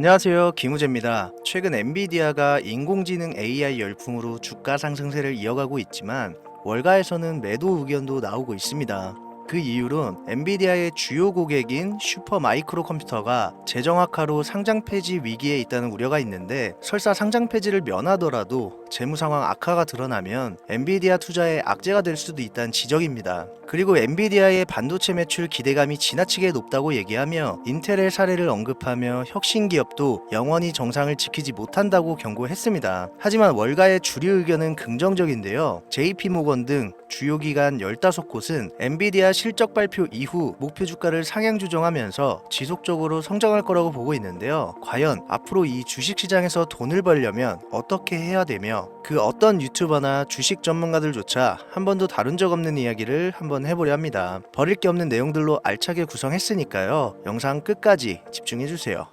안녕하세요. 김우재입니다. 최근 엔비디아가 인공지능 AI 열풍으로 주가 상승세를 이어가고 있지만 월가에서는 매도 의견도 나오고 있습니다. 그 이유는 엔비디아의 주요 고객인 슈퍼마이크로 컴퓨터가 재정 악화로 상장 폐지 위기에 있다는 우려가 있는데, 설사 상장 폐지를 면하더라도 재무 상황 악화가 드러나면 엔비디아 투자에 악재가 될 수도 있다는 지적입니다. 그리고 엔비디아의 반도체 매출 기대감이 지나치게 높다고 얘기하며 인텔의 사례를 언급하며 혁신 기업도 영원히 정상을 지키지 못한다고 경고했습니다. 하지만 월가의 주류 의견은 긍정적인데요. JP모건 등 주요 기관 15곳은 엔비디아 실적 발표 이후 목표 주가를 상향 조정하면서 지속적으로 성장할 거라고 보고 있는데요. 과연 앞으로 이 주식시장에서 돈을 벌려면 어떻게 해야 되며, 그 어떤 유튜버나 주식 전문가들조차 한 번도 다룬 적 없는 이야기를 한번 해보려 합니다. 버릴 게 없는 내용들로 알차게 구성했으니까요. 영상 끝까지 집중해주세요.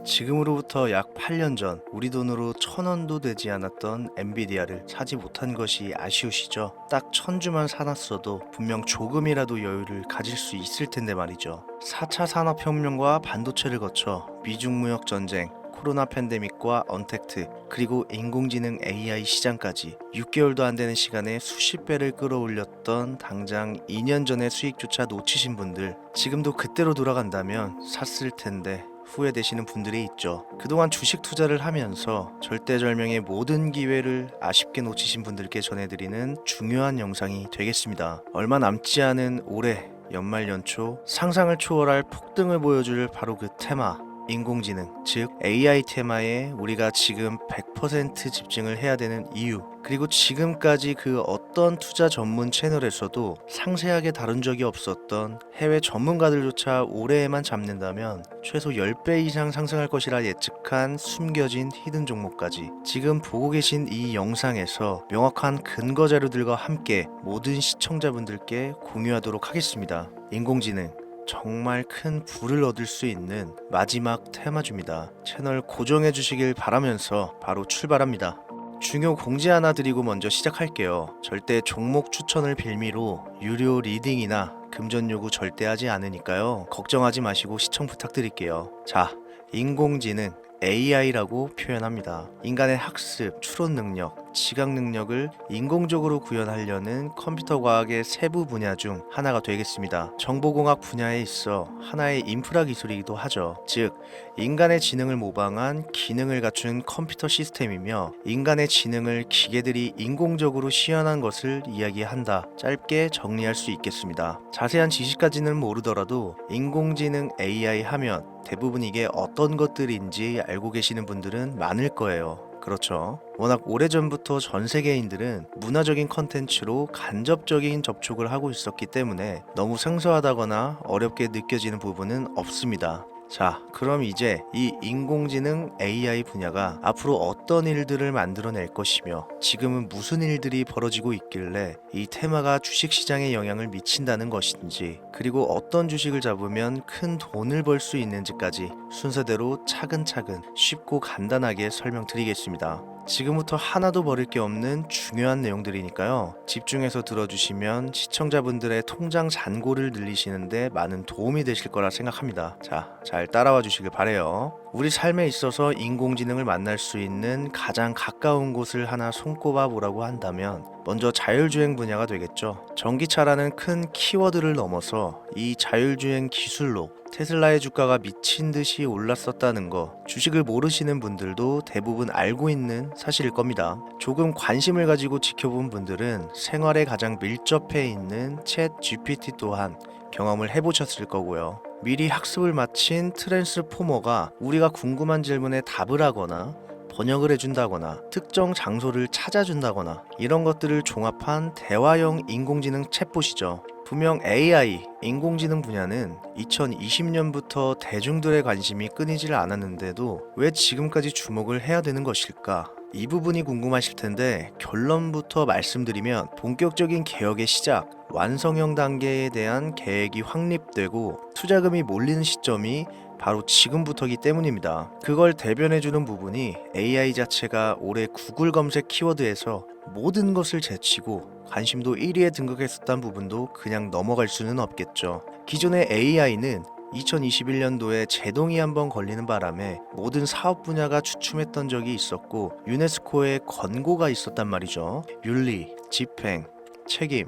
지금으로부터 약 8년 전 우리 돈으로 1,000원도 되지 않았던 엔비디아를 사지 못한 것이 아쉬우시죠? 딱 1,000주만 사놨어도 분명 조금이라도 여유를 가질 수 있을 텐데 말이죠. 4차 산업혁명과 반도체를 거쳐 미중 무역 전쟁, 코로나 팬데믹과 언택트, 그리고 인공지능 AI 시장까지 6개월도 안 되는 시간에 수십 배를 끌어올렸던 당장 2년 전의 수익조차 놓치신 분들, 지금도 그때로 돌아간다면 샀을 텐데 후회되시는 분들이 있죠. 그동안 주식 투자를 하면서 절대절명의 모든 기회를 아쉽게 놓치신 분들께 전해드리는 중요한 영상이 되겠습니다. 얼마 남지 않은 올해 연말 연초 상상을 초월할 폭등을 보여줄 바로 그 테마, 인공지능, 즉 AI 테마에 우리가 지금 100% 집중을 해야 되는 이유, 그리고 지금까지 그 어떤 투자 전문 채널에서도 상세하게 다룬 적이 없었던 해외 전문가들조차 올해에만 잡는다면 최소 10배 이상 상승할 것이라 예측한 숨겨진 히든 종목까지 지금 보고 계신 이 영상에서 명확한 근거 자료들과 함께 모든 시청자분들께 공유하도록 하겠습니다. 인공지능, 정말 큰 부를 얻을 수 있는 마지막 테마주입니다. 채널 고정해 주시길 바라면서 바로 출발합니다. 중요 공지 하나 드리고 먼저 시작할게요. 절대 종목 추천을 빌미로 유료 리딩이나 금전 요구 절대 하지 않으니까요. 걱정하지 마시고 시청 부탁드릴게요. 자, 인공지능 AI라고 표현합니다. 인간의 학습, 추론 능력, 지각 능력을 인공적으로 구현하려는 컴퓨터 과학의 세부 분야 중 하나가 되겠습니다. 정보공학 분야에 있어 하나의 인프라 기술이기도 하죠. 즉, 인간의 지능을 모방한 기능을 갖춘 컴퓨터 시스템이며, 인간의 지능을 기계들이 인공적으로 시연한 것을 이야기한다. 짧게 정리할 수 있겠습니다. 자세한 지식까지는 모르더라도 인공지능 AI 하면 대부분 이게 어떤 것들인지 알고 계시는 분들은 많을 거예요. 그렇죠. 워낙 오래전부터 전 세계인들은 문화적인 컨텐츠로 간접적인 접촉을 하고 있었기 때문에 너무 생소하다거나 어렵게 느껴지는 부분은 없습니다. 자, 그럼 이제 이 인공지능 AI 분야가 앞으로 어떤 일들을 만들어낼 것이며, 지금은 무슨 일들이 벌어지고 있길래 이 테마가 주식시장에 영향을 미친다는 것인지, 그리고 어떤 주식을 잡으면 큰 돈을 벌 수 있는지까지 순서대로 차근차근 쉽고 간단하게 설명드리겠습니다. 지금부터 하나도 버릴 게 없는 중요한 내용들이니까요. 집중해서 들어주시면 시청자분들의 통장 잔고를 늘리시는데 많은 도움이 되실 거라 생각합니다. 자, 잘 따라와 주시길 바래요. 우리 삶에 있어서 인공지능을 만날 수 있는 가장 가까운 곳을 하나 손꼽아 보라고 한다면 먼저 자율주행 분야가 되겠죠. 전기차라는 큰 키워드를 넘어서 이 자율주행 기술로 테슬라의 주가가 미친 듯이 올랐었다는 거, 주식을 모르시는 분들도 대부분 알고 있는 사실일 겁니다. 조금 관심을 가지고 지켜본 분들은 생활에 가장 밀접해 있는 챗 GPT 또한 경험을 해보셨을 거고요. 미리 학습을 마친 트랜스포머가 우리가 궁금한 질문에 답을 하거나 번역을 해준다거나 특정 장소를 찾아준다거나 이런 것들을 종합한 대화형 인공지능 챗봇이죠. 분명 AI, 인공지능 분야는 2020년부터 대중들의 관심이 끊이질 않았는데도 왜 지금까지 주목을 해야 되는 것일까? 이 부분이 궁금하실 텐데, 결론부터 말씀드리면 본격적인 개혁의 시작, 완성형 단계에 대한 계획이 확립되고 투자금이 몰리는 시점이 바로 지금부터기 때문입니다. 그걸 대변해주는 부분이 AI 자체가 올해 구글 검색 키워드에서 모든 것을 제치고 관심도 1위에 등극했었던 부분도 그냥 넘어갈 수는 없겠죠. 기존의 AI는 2021년도에 제동이 한번 걸리는 바람에 모든 사업 분야가 주춤했던 적이 있었고 유네스코의 권고가 있었단 말이죠. 윤리, 집행, 책임,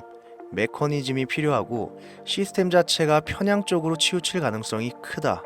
메커니즘이 필요하고 시스템 자체가 편향적으로 치우칠 가능성이 크다.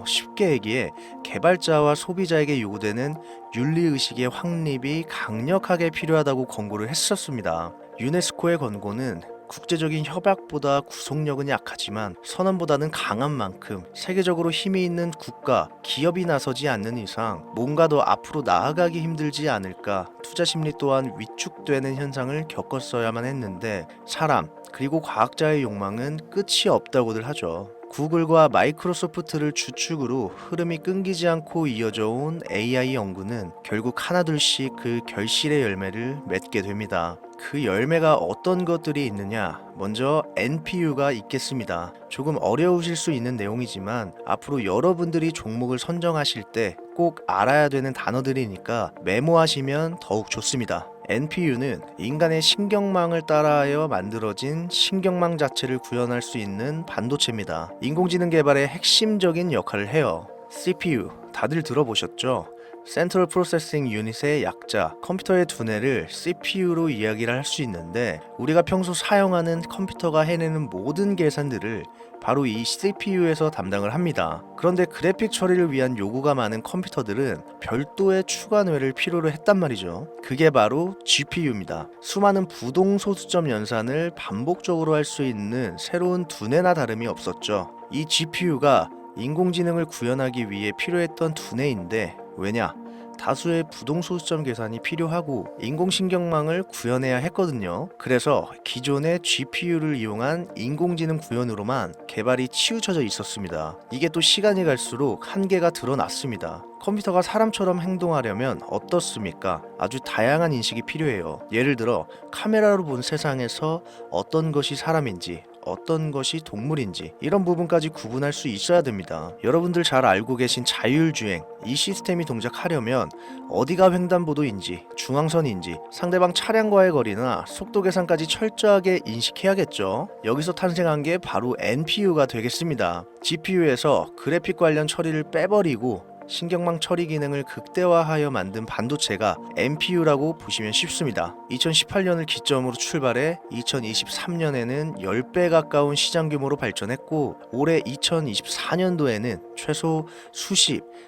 쉽게 얘기해 개발자와 소비자에게 요구되는 윤리의식의 확립이 강력하게 필요하다고 권고를 했었습니다. 유네스코의 권고는 국제적인 협약보다 구속력은 약하지만 선언보다는 강한 만큼 세계적으로 힘이 있는 국가, 기업이 나서지 않는 이상 뭔가 더 앞으로 나아가기 힘들지 않을까, 투자 심리 또한 위축되는 현상을 겪었어야만 했는데 사람, 그리고 과학자의 욕망은 끝이 없다고들 하죠. 구글과 마이크로소프트를 주축으로 흐름이 끊기지 않고 이어져 온 AI 연구는 결국 하나둘씩 그 결실의 열매를 맺게 됩니다. 그 열매가 어떤 것들이 있느냐? 먼저 NPU가 있겠습니다. 조금 어려우실 수 있는 내용이지만 앞으로 여러분들이 종목을 선정하실 때 꼭 알아야 되는 단어들이니까 메모하시면 더욱 좋습니다. NPU는 인간의 신경망을 따라하여 만들어진 신경망 자체를 구현할 수 있는 반도체입니다. 인공지능 개발의 핵심적인 역할을 해요. CPU, 다들 들어보셨죠? 센트럴 프로세싱 유닛의 약자, 컴퓨터의 두뇌를 CPU로 이야기를 할 수 있는데 우리가 평소 사용하는 컴퓨터가 해내는 모든 계산들을 바로 이 CPU에서 담당을 합니다. 그런데 그래픽 처리를 위한 요구가 많은 컴퓨터들은 별도의 추가 뇌를 필요로 했단 말이죠. 그게 바로 GPU입니다. 수많은 부동소수점 연산을 반복적으로 할 수 있는 새로운 두뇌나 다름이 없었죠. 이 GPU가 인공지능을 구현하기 위해 필요했던 두뇌인데 왜냐? 다수의 부동소수점 계산이 필요하고 인공신경망을 구현해야 했거든요. 그래서 기존의 GPU를 이용한 인공지능 구현으로만 개발이 치우쳐져 있었습니다. 이게 또 시간이 갈수록 한계가 드러났습니다. 컴퓨터가 사람처럼 행동하려면 어떻습니까? 아주 다양한 인식이 필요해요. 예를 들어 카메라로 본 세상에서 어떤 것이 사람인지 어떤 것이 동물인지 이런 부분까지 구분할 수 있어야 됩니다. 여러분들 잘 알고 계신 자율주행, 이 시스템이 동작하려면 어디가 횡단보도인지 중앙선인지 상대방 차량과의 거리나 속도 계산까지 철저하게 인식해야겠죠. 여기서 탄생한 게 바로 NPU가 되겠습니다. GPU에서 그래픽 관련 처리를 빼버리고 신경망 처리 기능을 극대화하여 만든 반도체가 NPU라고 보시면 쉽습니다. 2018년을 기점으로 출발해 2023년에는 10배 가까운 시장 규모로 발전했고 올해 2024년도에는 최소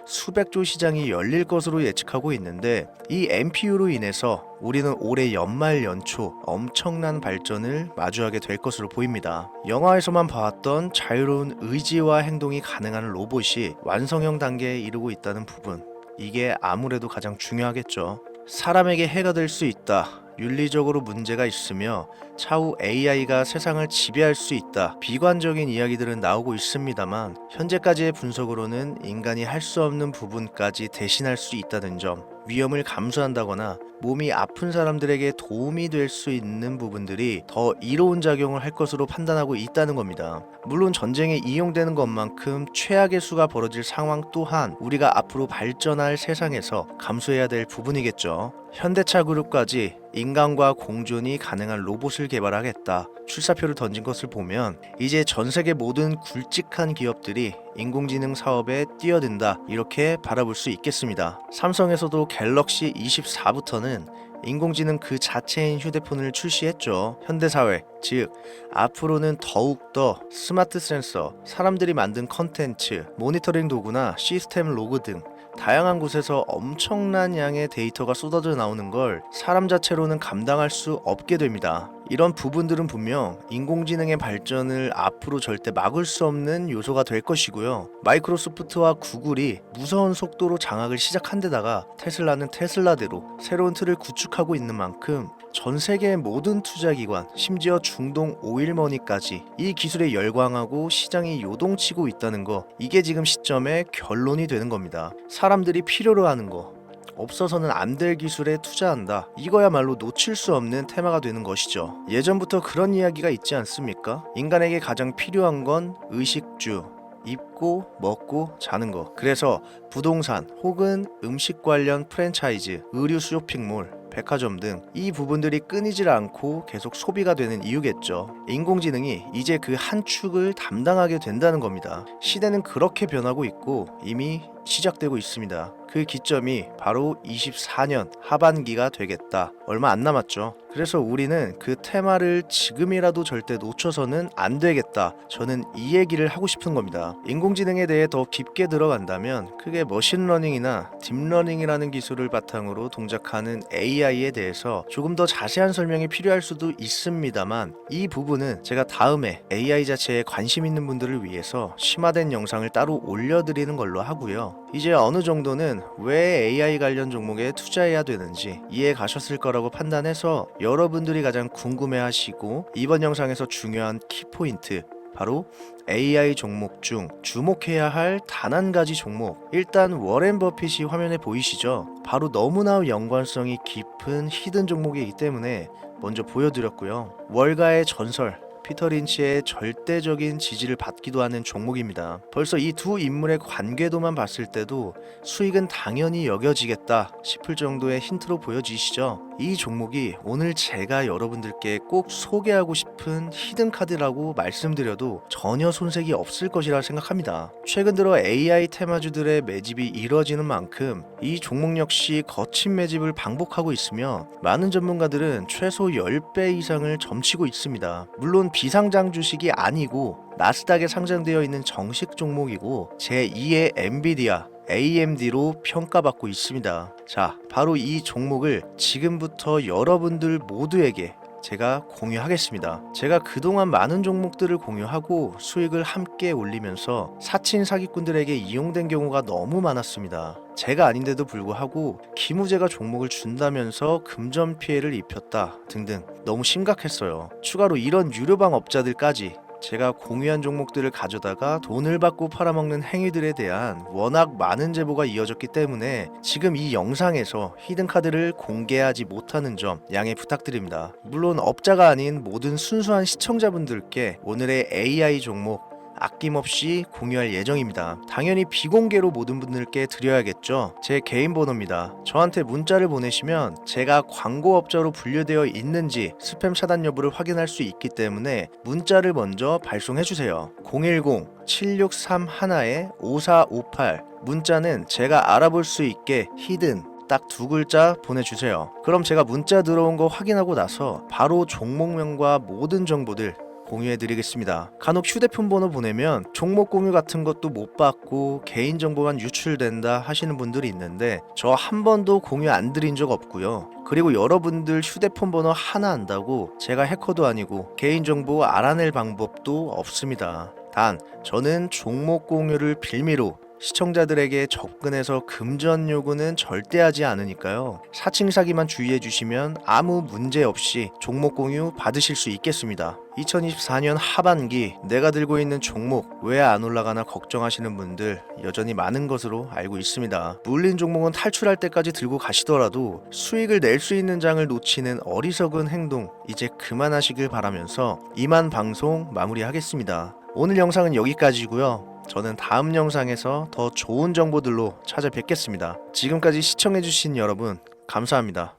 수백조 시장이 열릴 것으로 예측하고 있는데 이 NPU로 인해서 우리는 올해 연말 연초 엄청난 발전을 마주하게 될 것으로 보입니다. 영화에서만 봐왔던 자유로운 의지와 행동이 가능한 로봇이 완성형 단계에 이르고 있다는 부분, 이게 아무래도 가장 중요하겠죠. 사람에게 해가 될 수 있다. 윤리적으로 문제가 있으며 차후 AI가 세상을 지배할 수 있다. 비관적인 이야기들은 나오고 있습니다만 현재까지의 분석으로는 인간이 할 수 없는 부분까지 대신할 수 있다는 점, 위험을 감수한다거나 몸이 아픈 사람들에게 도움이 될 수 있는 부분들이 더 이로운 작용을 할 것으로 판단하고 있다는 겁니다. 물론 전쟁에 이용되는 것만큼 최악의 수가 벌어질 상황 또한 우리가 앞으로 발전할 세상에서 감수해야 될 부분이겠죠. 현대차 그룹까지 인간과 공존이 가능한 로봇을 개발하겠다 출사표를 던진 것을 보면 이제 전 세계 모든 굵직한 기업들이 인공지능 사업에 뛰어든다 이렇게 바라볼 수 있겠습니다. 삼성에서도 갤럭시 24부터는 인공지능 그 자체인 휴대폰을 출시했죠. 현대사회, 즉 앞으로는 더욱더 스마트 센서, 사람들이 만든 컨텐츠, 모니터링 도구나 시스템 로그 등 다양한 곳에서 엄청난 양의 데이터가 쏟아져 나오는 걸 사람 자체로는 감당할 수 없게 됩니다. 이런 부분들은 분명 인공지능의 발전을 앞으로 절대 막을 수 없는 요소가 될 것이고요. 마이크로소프트와 구글이 무서운 속도로 장악을 시작한 데다가 테슬라는 테슬라대로 새로운 틀을 구축하고 있는 만큼 전 세계의 모든 투자기관, 심지어 중동 오일머니까지 이 기술에 열광하고 시장이 요동치고 있다는 거, 이게 지금 시점의 결론이 되는 겁니다. 사람들이 필요로 하는 거, 없어서는 안 될 기술에 투자한다. 이거야말로 놓칠 수 없는 테마가 되는 것이죠. 예전부터 그런 이야기가 있지 않습니까? 인간에게 가장 필요한 건 의식주, 입고 먹고 자는 거. 그래서 부동산 혹은 음식 관련 프랜차이즈, 의류 쇼핑몰, 백화점 등 이 부분들이 끊이질 않고 계속 소비가 되는 이유겠죠. 인공지능이 이제 그 한 축을 담당하게 된다는 겁니다. 시대는 그렇게 변하고 있고 이미 시작되고 있습니다. 그 기점이 바로 24년 하반기가 되겠다. 얼마 안 남았죠. 그래서 우리는 그 테마를 지금이라도 절대 놓쳐서는 안 되겠다. 저는 이 얘기를 하고 싶은 겁니다. 인공지능에 대해 더 깊게 들어간다면 크게 머신러닝이나 딥러닝이라는 기술을 바탕으로 동작하는 AI에 대해서 조금 더 자세한 설명이 필요할 수도 있습니다만 이 부분은 제가 다음에 AI 자체에 관심 있는 분들을 위해서 심화된 영상을 따로 올려드리는 걸로 하고요. 이제 어느 정도는 왜 AI 관련 종목에 투자해야 되는지 이해 가셨을 거라고 판단해서 여러분들이 가장 궁금해하시고 이번 영상에서 중요한 키포인트 바로 AI 종목 중 주목해야 할 단 한 가지 종목, 일단 워렌 버핏이 화면에 보이시죠? 바로 너무나 연관성이 깊은 히든 종목이기 때문에 먼저 보여드렸고요. 월가의 전설 피터 린치의 절대적인 지지를 받기도 하는 종목입니다. 벌써 이 두 인물의 관계도만 봤을 때도 수익은 당연히 여겨지겠다 싶을 정도의 힌트로 보여지시죠? 이 종목이 오늘 제가 여러분들께 꼭 소개하고 싶은 히든 카드라고 말씀드려도 전혀 손색이 없을 것이라 생각합니다. 최근 들어 AI 테마주들의 매집이 이뤄지는 만큼 이 종목 역시 거친 매집을 반복하고 있으며 많은 전문가들은 최소 10배 이상을 점치고 있습니다. 물론 비상장 주식이 아니고 나스닥에 상장되어 있는 정식 종목이고 제2의 엔비디아 AMD로 평가받고 있습니다. 자, 바로 이 종목을 지금부터 여러분들 모두에게 제가 공유하겠습니다. 제가 그동안 많은 종목들을 공유하고 수익을 함께 올리면서 사칭 사기꾼들에게 이용된 경우가 너무 많았습니다. 제가 아닌데도 불구하고 기무제가 종목을 준다면서 금전 피해를 입혔다 등등 너무 심각했어요. 추가로 이런 유료방 업자들까지 제가 공유한 종목들을 가져다가 돈을 받고 팔아먹는 행위들에 대한 워낙 많은 제보가 이어졌기 때문에 지금 이 영상에서 히든카드를 공개하지 못하는 점 양해 부탁드립니다. 물론 업자가 아닌 모든 순수한 시청자분들께 오늘의 AI 종목 아낌없이 공유할 예정입니다. 당연히 비공개로 모든 분들께 드려야겠죠. 제 개인 번호입니다. 저한테 문자를 보내시면 제가 광고업자로 분류되어 있는지 스팸 차단 여부를 확인할 수 있기 때문에 문자를 먼저 발송해주세요. 010-7631-5458 문자는 제가 알아볼 수 있게 히든 딱 두 글자 보내주세요. 그럼 제가 문자 들어온 거 확인하고 나서 바로 종목명과 모든 정보들 공유해드리겠습니다. 간혹 휴대폰 번호 보내면 종목 공유 같은 것도 못 받고 개인정보만 유출된다 하시는 분들이 있는데 저 한 번도 공유 안 드린 적 없고요. 그리고 여러분들 휴대폰 번호 하나 안다고 제가 해커도 아니고 개인정보 알아낼 방법도 없습니다. 단 저는 종목 공유를 빌미로 시청자들에게 접근해서 금전 요구는 절대 하지 않으니까요. 사칭 사기만 주의해 주시면 아무 문제 없이 종목 공유 받으실 수 있겠습니다. 2024년 하반기 내가 들고 있는 종목 왜 안 올라가나 걱정하시는 분들 여전히 많은 것으로 알고 있습니다. 물린 종목은 탈출할 때까지 들고 가시더라도 수익을 낼 수 있는 장을 놓치는 어리석은 행동 이제 그만하시길 바라면서 이만 방송 마무리하겠습니다. 오늘 영상은 여기까지고요. 저는 다음 영상에서 더 좋은 정보들로 찾아뵙겠습니다. 지금까지 시청해주신 여러분 감사합니다.